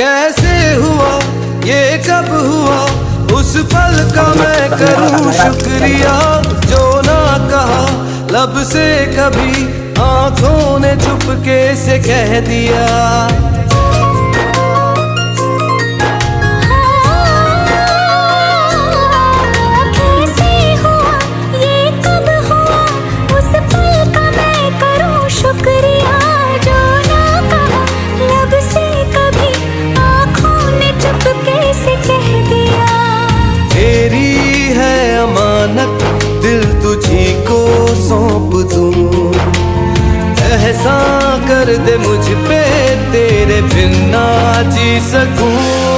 कैसे हुआ ये कब हुआ, उस पल का मैं करूं शुक्रिया। जो ना कहा लब से कभी, आंखों ने चुपके से कह दिया। दिल तुझी को सौंप दूं, एहसान कर दे मुझ पे, तेरे बिन ना जी सकूं।